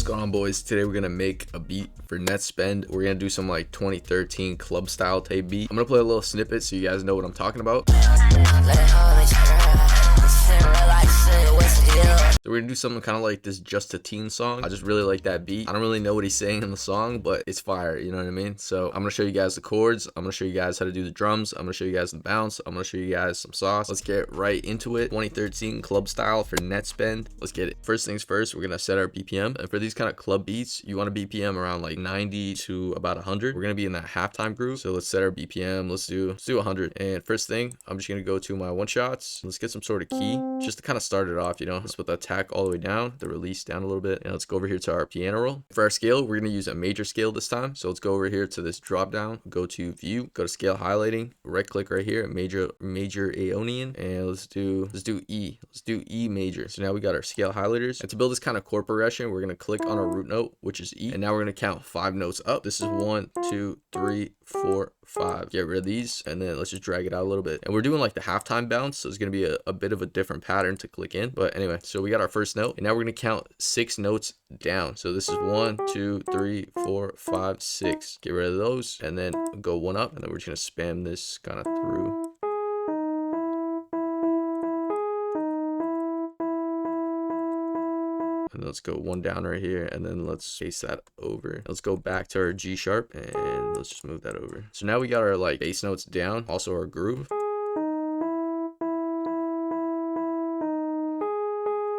going on, boys? Today we're gonna make a beat for Nettspend. We're gonna do some like 2013 club style type beat. I'm gonna play a little snippet so you guys know what I'm talking about. So we're gonna do something kind of like this Just a Teen song. I just really like that beat. I don't really know what he's saying in the song, but it's fire, you know what I mean? So I'm gonna show you guys the chords. I'm gonna show you guys how to do the drums. I'm gonna show you guys the bounce. I'm gonna show you guys some sauce. Let's get right into it. 2013 club style for Nettspend. Let's get it. First things first, we're gonna set our BPM. And for these kind of club beats, you want a BPM around like 90 to about 100. We're gonna be in that halftime groove. So let's set our BPM. Let's do 100. And first thing, I'm just gonna go to my one shots. Let's get some sort of key just to kind of start it off, you know. Let's put the attack all the way down, the release down a little bit. And let's go over here to our piano roll. For our scale, we're gonna use a major scale this time. So let's go over here to this drop down, go to view, go to scale highlighting, right click right here, major Aeonian, and let's do E. Let's do E major. So now we got our scale highlighters. And to build this kind of chord progression, we're gonna click on our root note, which is E, and now we're gonna count 5 notes up. This is 1, 2, 3, 4, 5. Get rid of these, and then let's just drag it out a little bit. And we're doing like the halftime bounce, so it's gonna be a bit of a different pattern to click in. But anyway, so we got our first note, and now we're gonna count 6 notes down. So this is 1, 2, 3, 4, 5, 6. Get rid of those, and then go 1 up, and then we're just gonna spam this kind of through. And let's go 1 down right here, and then let's paste that over. Let's go back to our G sharp, and let's just move that over. So now we got our like bass notes down, also our groove.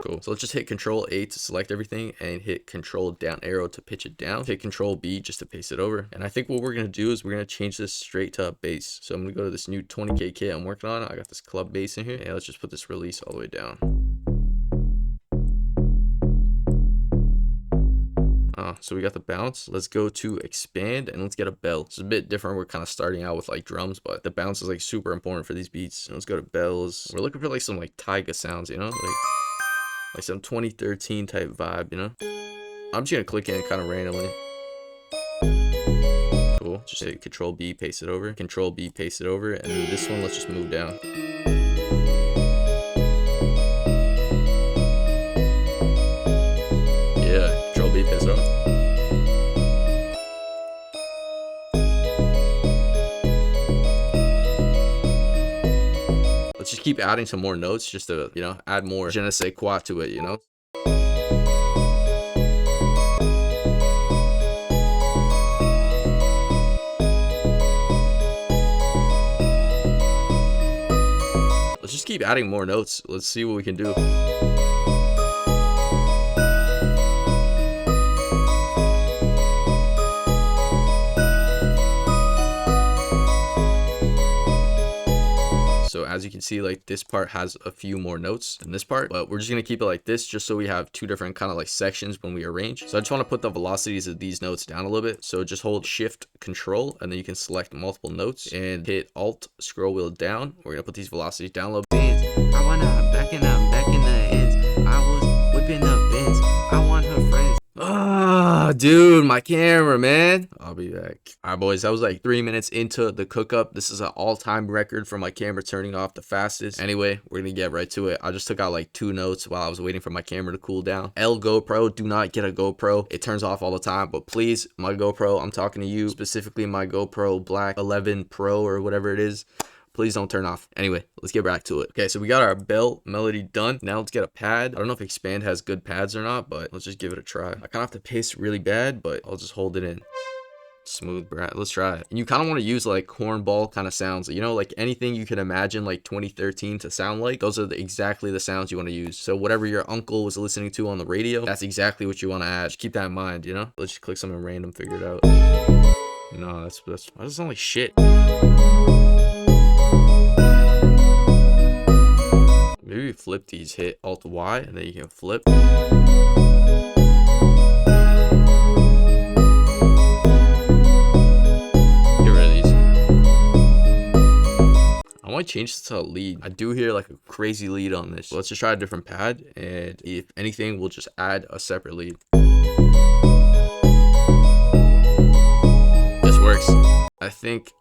Cool. So let's just hit Control A to select everything and hit Control down arrow to pitch it down. Hit Control B just to paste it over. And I think what we're going to do is we're going to change this straight to a bass. So I'm going to go to this new 20K kit I'm working on. I got this club bass in here, and let's just put this release all the way down. So we got the bounce. Let's go to expand and let's get a bell. It's a bit different. We're kind of starting out with like drums, but the bounce is like super important for these beats. And let's go to bells. We're looking for like some like taiga sounds, you know, like some 2013 type vibe, you know. I'm just gonna click in kind of randomly. Cool. Just hit Control B, paste it over. Control B, paste it over. And then this one, let's just move down. Yeah, Control B, paste it over. Let's just keep adding some more notes just to, you know, add more je ne sais quoi to it, you know. Let's just keep adding more notes. Let's see what we can do. So as you can see, like this part has a few more notes than this part, but we're just going to keep it like this just so we have 2 different kind of like sections when we arrange. So I just want to put the velocities of these notes down a little bit. So just hold Shift Control, and then you can select multiple notes and hit Alt, scroll wheel down. We're going to put these velocities down a little bit. I wanna back in the ends. I was whipping up bins. I want her friends. Ah, dude, my camera, man. I'll be back. All right, boys, that was like 3 minutes into the cookup. This is an all-time record for my camera turning off the fastest. Anyway, we're gonna get right to it. I just took out like 2 notes while I was waiting for my camera to cool down. GoPro, do not get a GoPro. It turns off all the time, but please, my GoPro, I'm talking to you, specifically my GoPro Black 11 Pro or whatever it is. Please don't turn off. Anyway, let's get back to it. Okay, so we got our bell melody done. Now let's get a pad. I don't know if Expand has good pads or not, but let's just give it a try. I kind of have to pace really bad, but I'll just hold it in. Smooth, brat. Let's try it. And you kind of want to use like cornball kind of sounds, you know, like anything you could imagine like 2013 to sound like. Those are exactly the sounds you want to use. So whatever your uncle was listening to on the radio, that's exactly what you want to add. Just keep that in mind, you know. Let's just click something random, figure it out. No, that's why does it sound like shit? Maybe we flip these, hit Alt Y, and then you can flip. Get rid of these. I want to change this to a lead. I do hear like a crazy lead on this. So let's just try a different pad, and if anything, we'll just add a separate lead. This works. I think.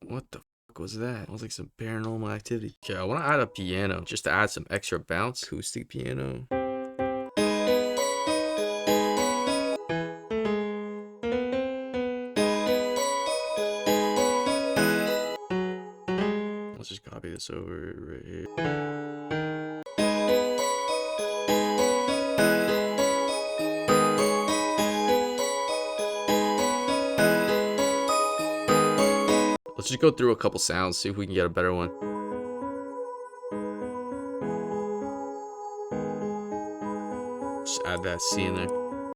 What the fuck was that? It was like some paranormal activity. Okay, I want to add a piano just to add some extra bounce. Acoustic piano. this over right here. Let's just go through a couple sounds, see if we can get a better one. Just add that C in there.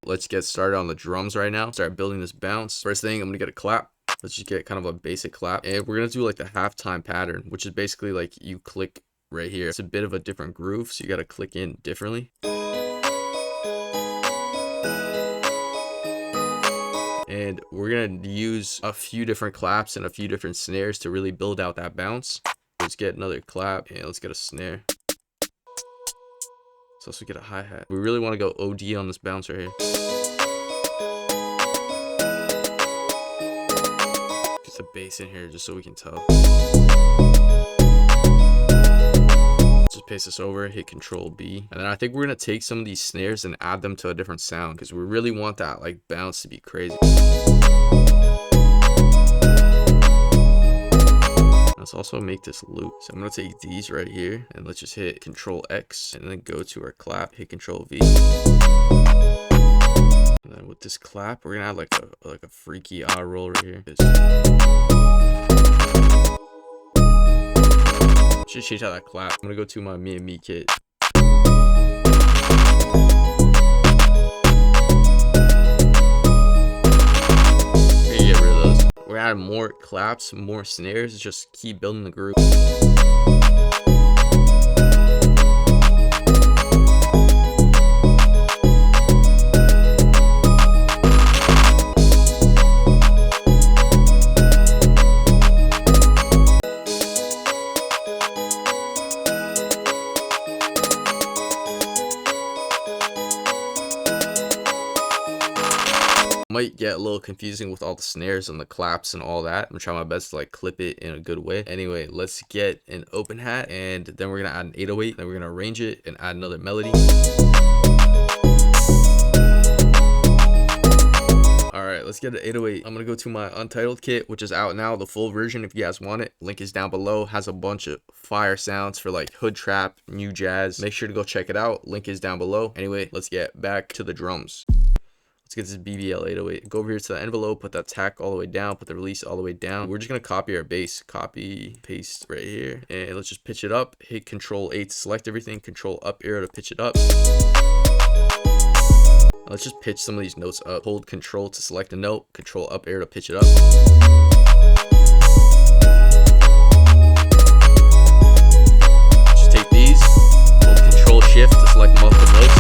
Let's get started on the drums right now. Start building this bounce. First thing, I'm gonna get a clap. Let's just get kind of a basic clap. And we're gonna do like the halftime pattern, which is basically like you click right here. It's a bit of a different groove, so you gotta click in differently. And we're gonna use a few different claps and a few different snares to really build out that bounce. Let's get another clap and let's get a snare. Let's also get a hi-hat. We really want to go OD on this bounce right here. Just a bass in here just so we can tell. Just paste this over, hit Control B. And then I think we're going to take some of these snares and add them to a different sound because we really want that like bounce to be crazy. Let's also make this loop. So I'm gonna take these right here and let's just hit Control X and then go to our clap, hit Control V. And then with this clap, we're gonna add like a freaky eye roll right here. Should change out that clap. I'm gonna go to my Me and Me kit. We're adding more claps, more snares, just keep building the groove. Might get a little confusing with all the snares and the claps and all that. I'm gonna try my best to like clip it in a good way. Anyway, let's get an open hat and then we're gonna add an 808. Then we're gonna arrange it and add another melody. All right, let's get an 808. I'm gonna go to my Untitled kit, which is out now, the full version if you guys want it. Link is down below. Has a bunch of fire sounds for like hood trap, new jazz. Make sure to go check it out. Link is down below. Anyway, let's get back to the drums. Let's get this BBL 808. Go over here to the envelope, put that tack all the way down, put the release all the way down. We're just gonna copy our bass, copy, paste right here, and let's just pitch it up. Hit Control 8 to select everything, Control up arrow to pitch it up. Let's just pitch some of these notes up. Hold Control to select a note, Control up arrow to pitch it up. Just take these, hold Control Shift to select multiple notes.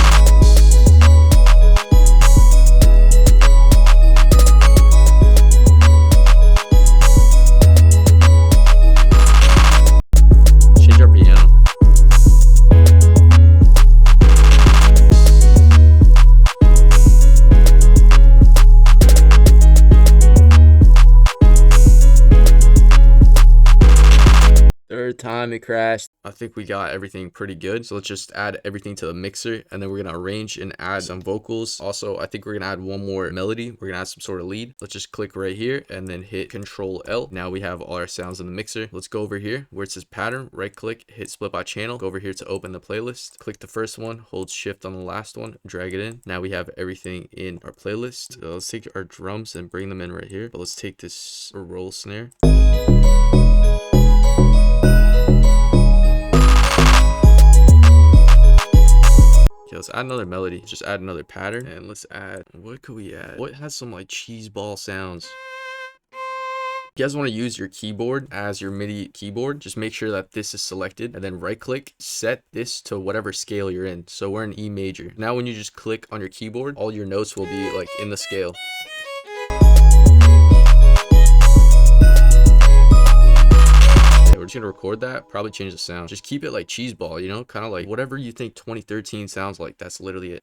Third time it crashed. I think we got everything pretty good. So let's just add everything to the mixer and then we're gonna arrange and add some vocals. Also, I think we're gonna add one more melody. We're gonna add some sort of lead. Let's just click right here and then hit Control L. Now we have all our sounds in the mixer. Let's go over here where it says pattern, right click, hit split by channel. Go over here to open the playlist. Click the first one, hold shift on the last one, drag it in. Now we have everything in our playlist. Let's take our drums and bring them in right here. But let's take this roll snare. Okay, let's add another melody. Just add another pattern and let's add, what could we add? What has some like cheese ball sounds? If you guys want to use your keyboard as your MIDI keyboard, just make sure that this is selected and then right click, set this to whatever scale you're in. So we're in E major. Now when you just click on your keyboard, all your notes will be like in the scale. We're just gonna record that, probably change the sound. Just keep it like cheese ball, you know, kind of like whatever you think 2013 sounds like, that's literally it.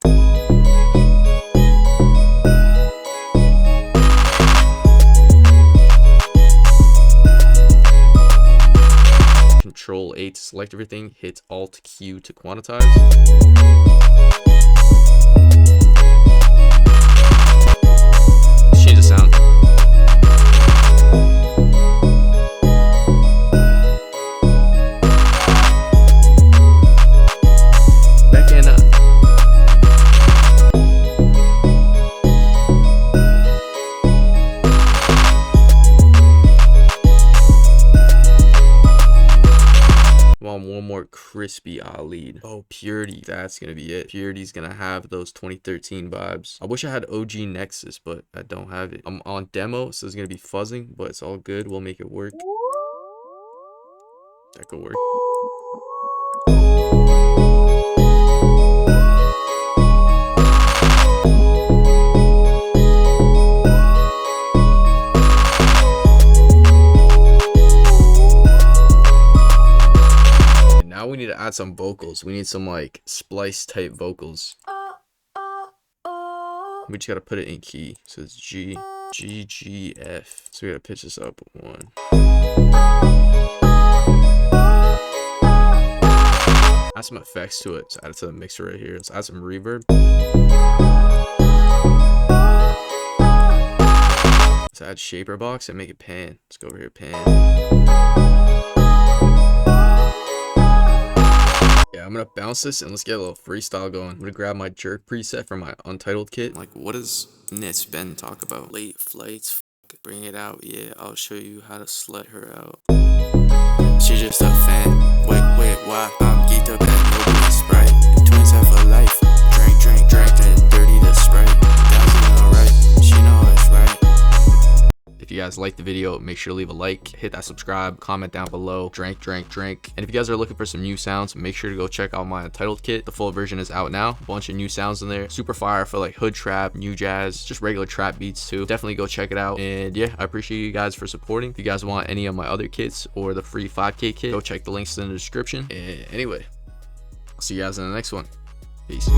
Control 8 to select everything, hit Alt Q to quantize. Let's change the sound. crispy lead. Oh, Purity. That's gonna be it. Purity's gonna have those 2013 vibes. I wish I had OG Nexus, but I don't have it. I'm on demo, so it's gonna be fuzzing, but it's all good. We'll make it work. That could work. Now we need to add some vocals. We need some like splice type vocals. We just gotta put it in key. So it's G, G, G, F. So we gotta pitch this up 1. Add some effects to it. Let's add it to the mixer right here. Let's add some reverb. Let's add shaper box and make it pan. Let's go over here, pan. Yeah, I'm gonna bounce this and let's get a little freestyle going. I'm gonna grab my jerk preset from my Untitled kit. Like, what does nettspend talk about? Late flights, bring it out. Yeah, I'll show you how to slut her out. She's just a fan. Wait, why? I'm geeked up at nobody Sprite. Twins have a life. Drink, and dirty the Sprite. That's alright. She know it's right. If you guys liked the video, make sure to leave a like, hit that subscribe, comment down below, drink. And if you guys are looking for some new sounds, make sure to go check out my Untitled kit. The full version is out now. A bunch of new sounds in there. Super fire for like hood trap, new jazz, just regular trap beats too. Definitely go check it out. And yeah, I appreciate you guys for supporting. If you guys want any of my other kits or the free 5K kit, go check the links in the description. And anyway, I'll see you guys in the next one. Peace.